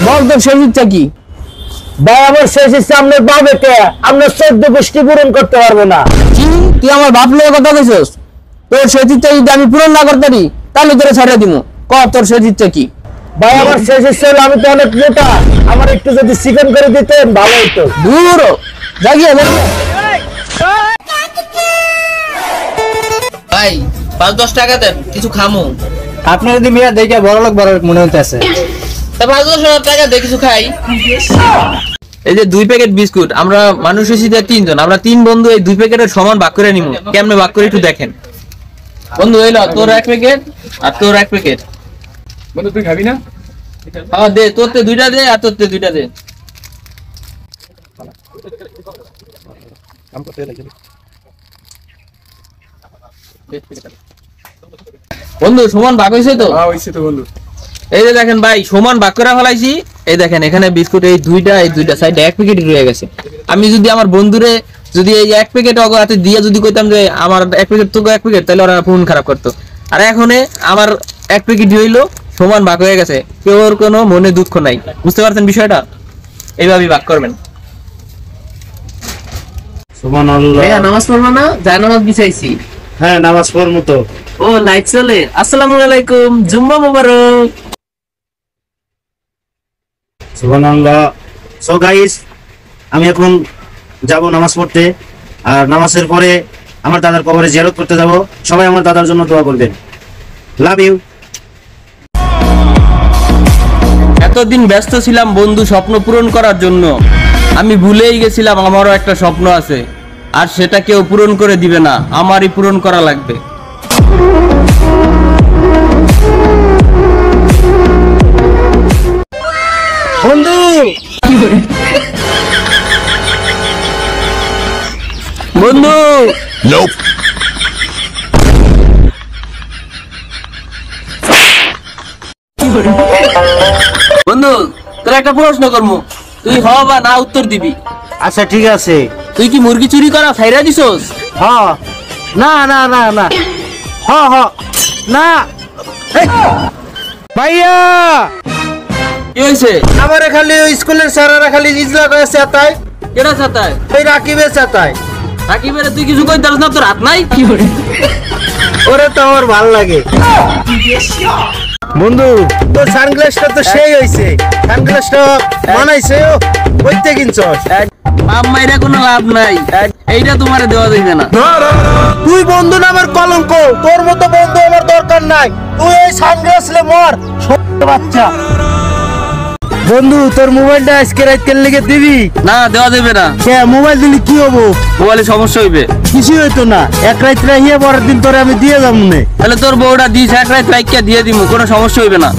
বল তোর শেষ ইচ্ছা কি? ভাই আমার শেষ ইচ্ছা আপনার পাবে কে? আমরা 14 গোষ্ঠী পূরণ করতে পারবো না। কি তুই আমার বাপ লয়ে কথা কইছস? তোর শেষ ইচ্ছা যদি আমি পূরণ না করতে পারি তাহলে তোরে ছাড়া দিমু। ক তোর শেষ ইচ্ছা কি? ভাই আমার শেষ ইচ্ছা হলো আমি তো অনেক মোটা, আমার একটু যদি চিকেন করে দিতেন ভালো হতো। দূর জাগিয়ে ভাই 5-10 টাকা দেন, কিছু খামু। আপনি যদি মিয়া দেখে বড়লোক মনে হইতেছে। তা 5-10 টাকা দিয়ে কিছু খাই। এই যে 2 প্যাকেট বিস্কুট, আমরা মানুষ হইছি 3 জন, আমরা 3 বন্ধু এই 2 প্যাকেটের সমান ভাগ করে নিমু। কেমনে ভাগ করে একটু দেখেন। বন্ধু হইলো তোর 1 প্যাকেট আর তোর 1 প্যাকেট। বন্ধু তুই খাবি না? হ্যাঁ দে, তোরতে 2টা দে আর তোরতে 2টা দে। বন্ধু সমান ভাগ হইছে তো? হ্যাঁ হইছে তো বন্ধু। এই যে দেখেন ভাই সমান ভাগ করে ফেলাইছি। এই দেখেন এখানে বিস্কুট এই দুইটা সাইডে 1 প্যাকেট রয়ে গেছে। আমি যদি আমার বন্ধুরে যদি এই 1 প্যাকেট হাতে দিয়ে যদি কইতাম যে আমার 1 প্যাকেট তোকে 1 প্যাকেট, তাহলে ওরা ফোন খারাপ করতো। আর এখন আমার 1 প্যাকেট হইলো সমান ভাগ হয়ে গেছে, কেউর কোনো মনে দুঃখ নাই। বুঝতে পারছেন বিষয়টা? এইভাবেই ভাগ করবেন। সুবহানাল্লাহ। ভাইয়া নামাজ পড়বা না? যায় নামাজ বিছাইছি। হ্যাঁ নামাজ পড়মু তো। ও লাইট চলে। আসসালামু আলাইকুম, জুম্মা মোবারক। সুবহানাল্লাহ। সো গাইস, আমি এখন যাব নামাজ পড়তে, আর নামাজের পরে আমার দাদার কবরে জিয়ারত করতে যাব। সবাই আমার দাদার জন্য দোয়া করবেন। Love you. এতদিন ব্যস্ত ছিলাম বন্ধু স্বপ্ন পূরণ করার জন্য, আমি ভুলেই গেছিলাম আমারও একটা স্বপ্ন আছে, আর সেটা কেউ পূরণ করে দিবে না, আমারই পূরণ করা লাগবে। বন্ধু বন্ধু বন্ধু তোর একটা প্রশ্ন করবো, তুই হ বা না উত্তর দিবি। আচ্ছা ঠিক আছে। তুই কি মুরগি চুরি করা ছাইরা দিছস? হ্যাঁ। না না না না। হ্যাঁ হ্যাঁ। না। ভাইয়া কি হয়েছে? আমারে খালি ওই স্কুলের স্যারেরা খালি ইজলা করে চেতায়। কেডা ছাতায়? ওই রাকিবের চেতায়। রাকিবের তুই কিছু কই দাঁড়াস না, তোর হাত নাই? কি করে ওরে তো আমার ভালো লাগে। বন্ধু তোর সানগ্লাসটা তো সেই হইছে, সানগ্লাসটা বানাইছে ও কইতে কিনছস? মাইরা কোনো লাভ নাই, এইটা তোমারে দেওয়া যাইবে না। তুই বন্ধু না আমার কলঙ্ক, তোর মতো বন্ধু আমার দরকার নাই। তুই এই সানগ্লাস লে মর ছোট বাচ্চা। বন্ধু তোর মোবাইলটা আজকে রাত লেগে দিবি? না দেওয়া যাবে না। কে মোবাইল দিলি কি হবো? মোবাইলে সমস্যা হইবে। কিছু হইতো না, এক রাত রাহিয়ে পরের দিন তোরে আমি দিয়ে যাবো নে। তাহলে তোর বউটা দিস, এক রাত রাইকা দিয়ে দিমু, কোনো সমস্যা হইবে না।